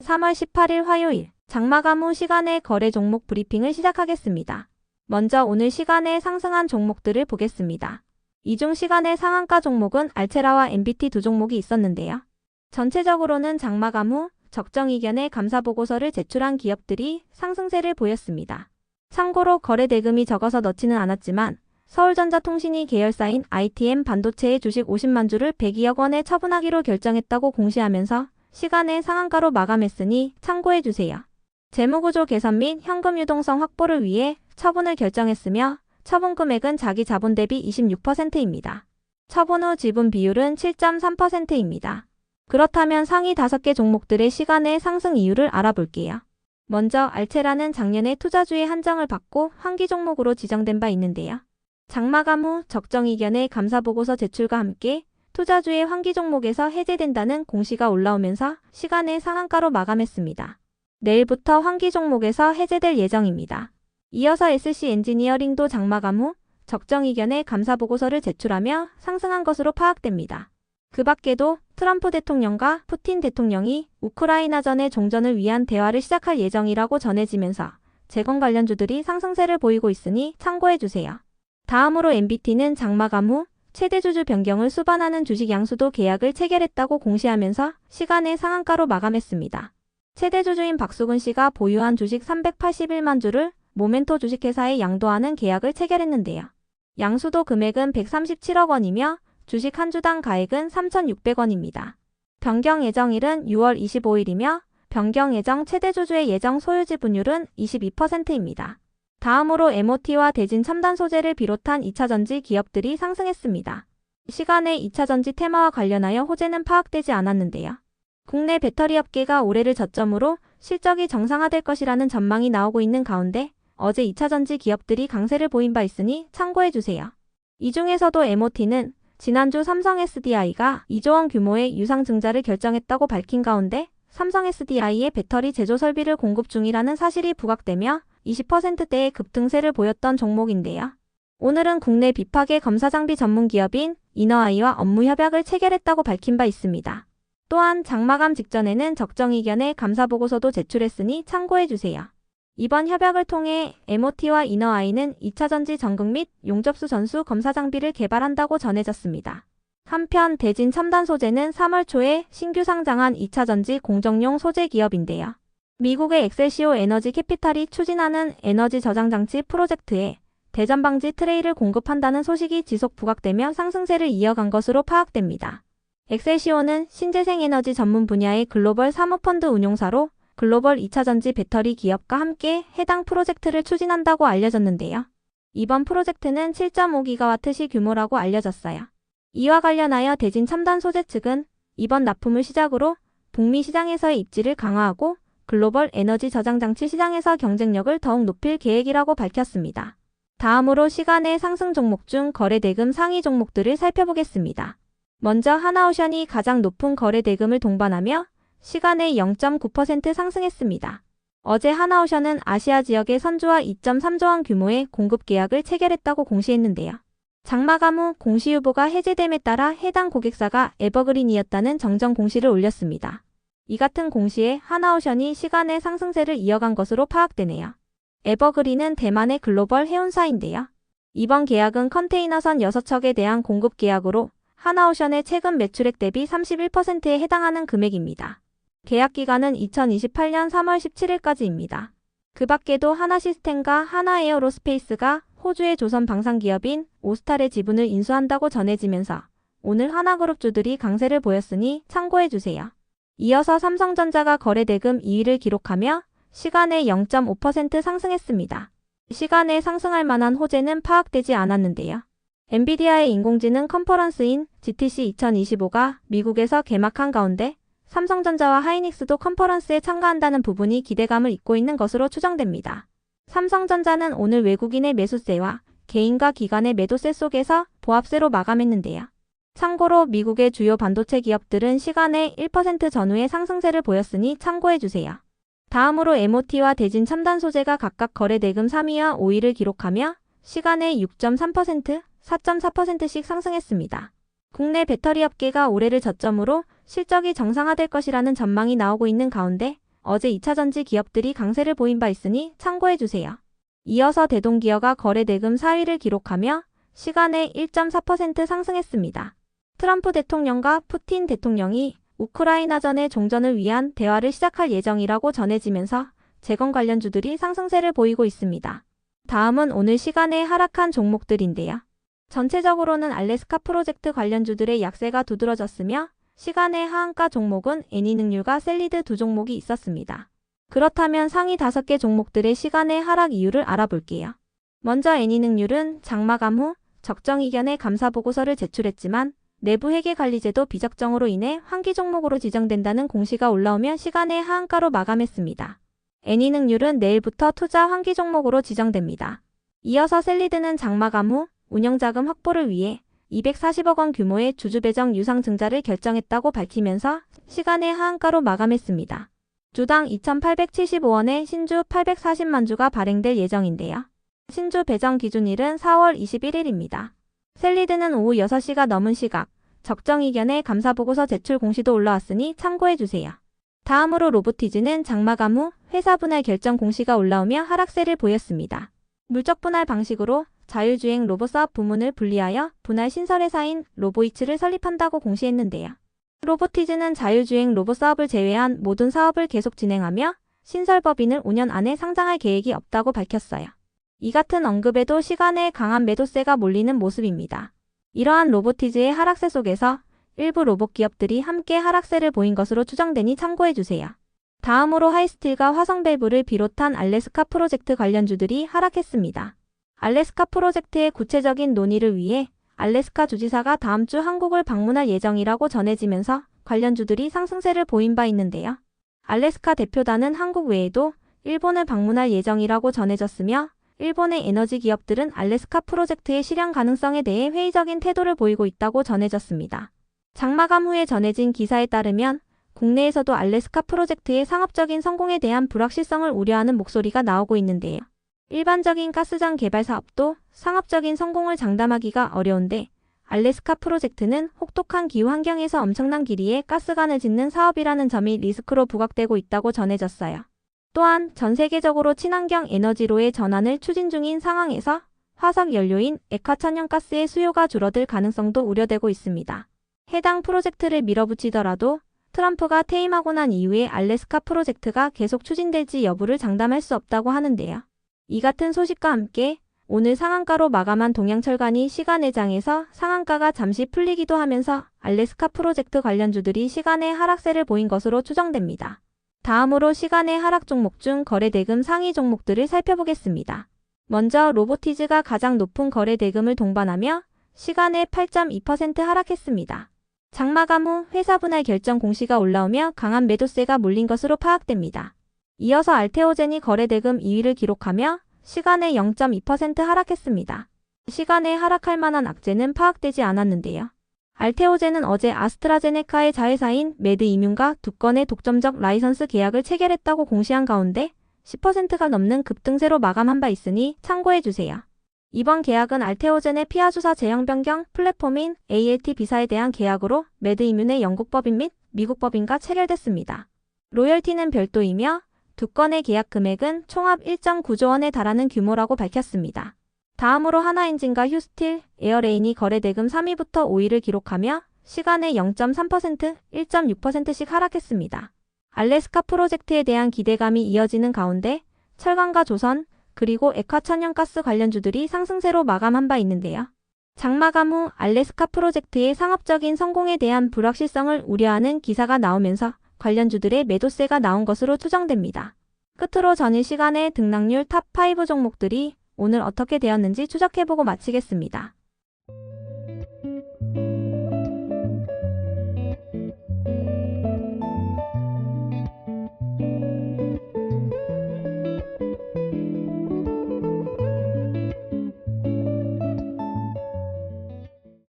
3월 18일 화요일 장마감 후 시간의 거래 종목 브리핑을 시작하겠습니다. 먼저 오늘 시간에 상승한 종목들을 보겠습니다. 이 중 시간의 상한가 종목은 알체라와 MBT 두 종목이 있었는데요. 전체적으로는 장마감 후 적정 이견의 감사보고서를 제출한 기업들이 상승세를 보였습니다. 참고로 거래 대금이 적어서 넣지는 않았지만 서울전자통신이 계열사인 ITM 반도체의 주식 50만 주를 102억 원에 처분하기로 결정했다고 공시하면서 시간의 상한가로 마감했으니 참고해주세요. 재무구조 개선 및 현금 유동성 확보를 위해 처분을 결정했으며 처분 금액은 자기 자본 대비 26%입니다. 처분 후 지분 비율은 7.3%입니다. 그렇다면 상위 5개 종목들의 시간의 상승 이유를 알아볼게요. 먼저 알체라는 작년에 투자주의 한정을 받고 환기 종목으로 지정된 바 있는데요. 장마감 후 적정 이견의 감사보고서 제출과 함께 투자주의 환기 종목에서 해제된다는 공시가 올라오면서 시간의 상한가로 마감했습니다. 내일부터 환기 종목에서 해제될 예정입니다. 이어서 SC 엔지니어링도 장마감 후 적정 이견의 감사보고서를 제출하며 상승한 것으로 파악됩니다. 그 밖에도 트럼프 대통령과 푸틴 대통령이 우크라이나전의 종전을 위한 대화를 시작할 예정이라고 전해지면서 재건 관련주들이 상승세를 보이고 있으니 참고해주세요. 다음으로 MBT는 장마감 후 최대 주주 변경을 수반하는 주식 양수도 계약을 체결했다고 공시하면서 시간의 상한가로 마감했습니다. 최대 주주인 박수근 씨가 보유한 주식 381만 주를 모멘토 주식회사에 양도하는 계약을 체결했는데요. 양수도 금액은 137억 원이며 주식 한 주당 가액은 3,600원입니다. 변경 예정일은 6월 25일이며 변경 예정 최대 주주의 예정 소유 지분율은 22%입니다. 다음으로 MOT와 대진 첨단 소재를 비롯한 2차전지 기업들이 상승했습니다. 시간의 2차전지 테마와 관련하여 호재는 파악되지 않았는데요. 국내 배터리 업계가 올해를 저점으로 실적이 정상화될 것이라는 전망이 나오고 있는 가운데 어제 2차전지 기업들이 강세를 보인 바 있으니 참고해주세요. 이 중에서도 MOT는 지난주 삼성 SDI가 2조 원 규모의 유상증자를 결정했다고 밝힌 가운데 삼성 SDI의 배터리 제조 설비를 공급 중이라는 사실이 부각되며 20%대의 급등세를 보였던 종목인데요. 오늘은 국내 비파계 검사장비 전문 기업인 이너아이와 업무 협약을 체결했다고 밝힌 바 있습니다. 또한 장마감 직전에는 적정 이견의 감사보고서도 제출했으니 참고해주세요. 이번 협약을 통해 MOT와 이너아이는 2차전지 전극 및 용접수 전수 검사 장비를 개발한다고 전해졌습니다. 한편 대진 첨단 소재는 3월 초에 신규 상장한 2차전지 공정용 소재 기업인데요. 미국의 엑셀시오 에너지 캐피탈이 추진하는 에너지 저장 장치 프로젝트에 대전 방지 트레이를 공급한다는 소식이 지속 부각되며 상승세를 이어간 것으로 파악됩니다. 엑셀시오는 신재생 에너지 전문 분야의 글로벌 사모펀드 운용사로 글로벌 2차전지 배터리 기업과 함께 해당 프로젝트를 추진한다고 알려졌는데요. 이번 프로젝트는 7.5기가와트 규모라고 알려졌어요. 이와 관련하여 대진 첨단 소재 측은 이번 납품을 시작으로 북미 시장에서의 입지를 강화하고 글로벌 에너지 저장 장치 시장에서 경쟁력을 더욱 높일 계획이라고 밝혔습니다. 다음으로 시간의 상승 종목 중 거래 대금 상위 종목들을 살펴보겠습니다. 먼저 하나오션이 가장 높은 거래 대금을 동반하며 시간의 0.9% 상승했습니다. 어제 하나오션은 아시아 지역의 선주와 2.3조 원 규모의 공급 계약을 체결했다고 공시했는데요. 장마감 후 공시 유보가 해제됨에 따라 해당 고객사가 에버그린이었다는 정정 공시를 올렸습니다. 이 같은 공시에 하나오션이 시간의 상승세를 이어간 것으로 파악되네요. 에버그린은 대만의 글로벌 해운사인데요. 이번 계약은 컨테이너선 6척에 대한 공급 계약으로 하나오션의 최근 매출액 대비 31%에 해당하는 금액입니다. 계약 기간은 2028년 3월 17일까지입니다. 그 밖에도 하나시스템과 하나에어로스페이스가 호주의 조선 방산기업인 오스탈의 지분을 인수한다고 전해지면서 오늘 하나그룹주들이 강세를 보였으니 참고해주세요. 이어서 삼성전자가 거래 대금 2위를 기록하며 시간의 0.5% 상승했습니다. 시간에 상승할 만한 호재는 파악되지 않았는데요. 엔비디아의 인공지능 컨퍼런스인 GTC 2025가 미국에서 개막한 가운데 삼성전자와 하이닉스도 컨퍼런스에 참가한다는 부분이 기대감을 잇고 있는 것으로 추정됩니다. 삼성전자는 오늘 외국인의 매수세와 개인과 기관의 매도세 속에서 보합세로 마감했는데요. 참고로 미국의 주요 반도체 기업들은 시간의 1% 전후의 상승세를 보였으니 참고해주세요. 다음으로 MOT와 대진 첨단 소재가 각각 거래 대금 3위와 5위를 기록하며 시간의 6.3%, 4.4%씩 상승했습니다. 국내 배터리 업계가 올해를 저점으로 실적이 정상화될 것이라는 전망이 나오고 있는 가운데 어제 2차전지 기업들이 강세를 보인 바 있으니 참고해주세요. 이어서 대동기어가 거래 대금 4위를 기록하며 시간에 1.4% 상승했습니다. 트럼프 대통령과 푸틴 대통령이 우크라이나전의 종전을 위한 대화를 시작할 예정이라고 전해지면서 재건 관련주들이 상승세를 보이고 있습니다. 다음은 오늘 시간에 하락한 종목들인데요. 전체적으로는 알래스카 프로젝트 관련주들의 약세가 두드러졌으며 시간의 하한가 종목은 애니능률과 셀리드 두 종목이 있었습니다. 그렇다면 상위 5개 종목들의 시간의 하락 이유를 알아볼게요. 먼저 애니능률은 장마감 후 적정 이견의 감사보고서를 제출했지만 내부 회계관리제도 비적정으로 인해 환기 종목으로 지정된다는 공시가 올라오며 시간의 하한가로 마감했습니다. 애니능률은 내일부터 투자 환기 종목으로 지정됩니다. 이어서 셀리드는 장마감 후 운영자금 확보를 위해 240억 원 규모의 주주 배정 유상 증자를 결정했다고 밝히면서 시간의 하한가로 마감했습니다. 주당 2,875원에 신주 840만 주가 발행될 예정인데요. 신주 배정 기준일은 4월 21일입니다. 셀리드는 오후 6시가 넘은 시각 적정 이견의 감사보고서 제출 공시도 올라왔으니 참고해주세요. 다음으로 로보티즈는 장마감 후 회사 분할 결정 공시가 올라오며 하락세를 보였습니다. 물적 분할 방식으로 자율주행 로봇사업 부문을 분리하여 분할 신설회사인 로보이츠를 설립한다고 공시했는데요. 로보티즈는 자율주행 로봇사업을 제외한 모든 사업을 계속 진행하며 신설법인을 5년 안에 상장할 계획이 없다고 밝혔어요. 이 같은 언급에도 시간에 강한 매도세가 몰리는 모습입니다. 이러한 로보티즈의 하락세 속에서 일부 로봇 기업들이 함께 하락세를 보인 것으로 추정되니 참고해주세요. 다음으로 하이스틸과 화성밸브를 비롯한 알래스카 프로젝트 관련주들이 하락했습니다. 알래스카 프로젝트의 구체적인 논의를 위해 알래스카 주지사가 다음 주 한국을 방문할 예정이라고 전해지면서 관련주들이 상승세를 보인 바 있는데요. 알래스카 대표단은 한국 외에도 일본을 방문할 예정이라고 전해졌으며 일본의 에너지 기업들은 알래스카 프로젝트의 실현 가능성에 대해 회의적인 태도를 보이고 있다고 전해졌습니다. 장마감 후에 전해진 기사에 따르면 국내에서도 알래스카 프로젝트의 상업적인 성공에 대한 불확실성을 우려하는 목소리가 나오고 있는데요. 일반적인 가스전 개발 사업도 상업적인 성공을 장담하기가 어려운데 알래스카 프로젝트는 혹독한 기후 환경에서 엄청난 길이의 가스관을 짓는 사업이라는 점이 리스크로 부각되고 있다고 전해졌어요. 또한 전 세계적으로 친환경 에너지로의 전환을 추진 중인 상황에서 화석 연료인 액화천연가스의 수요가 줄어들 가능성도 우려되고 있습니다. 해당 프로젝트를 밀어붙이더라도 트럼프가 퇴임하고 난 이후에 알래스카 프로젝트가 계속 추진될지 여부를 장담할 수 없다고 하는데요. 이 같은 소식과 함께 오늘 상한가로 마감한 동양철강이 시간의 장에서 상한가가 잠시 풀리기도 하면서 알래스카 프로젝트 관련주들이 시간의 하락세를 보인 것으로 추정됩니다. 다음으로 시간의 하락 종목 중 거래대금 상위 종목들을 살펴보겠습니다. 먼저 로보티즈가 가장 높은 거래대금을 동반하며 시간에 8.2% 하락했습니다. 장마감 후 회사 분할 결정 공시가 올라오며 강한 매도세가 몰린 것으로 파악됩니다. 이어서 알테오젠이 거래대금 2위를 기록하며 시간에 0.2% 하락했습니다. 시간에 하락할 만한 악재는 파악되지 않았는데요. 알테오젠은 어제 아스트라제네카의 자회사인 매드이뮨과 2건의 독점적 라이선스 계약을 체결했다고 공시한 가운데 10%가 넘는 급등세로 마감한 바 있으니 참고해주세요. 이번 계약은 알테오젠의 피하주사 제형 변경 플랫폼인 ALT 비사에 대한 계약으로 매드이뮨의 영국 법인 및 미국 법인과 체결됐습니다. 로열티는 별도이며 2건의 계약 금액은 총합 1.9조 원에 달하는 규모라고 밝혔습니다. 다음으로 하나엔진과 휴스틸, 에어레인이 거래대금 3위부터 5위를 기록하며 시간에 0.3%, 1.6%씩 하락했습니다. 알래스카 프로젝트에 대한 기대감이 이어지는 가운데 철강과 조선, 그리고 액화천연가스 관련주들이 상승세로 마감한 바 있는데요. 장마감 후 알래스카 프로젝트의 상업적인 성공에 대한 불확실성을 우려하는 기사가 나오면서 관련주들의 매도세가 나온 것으로 추정됩니다. 끝으로 전일 시간에 등락률 탑5 종목들이 오늘 어떻게 되었는지 추적해보고 마치겠습니다.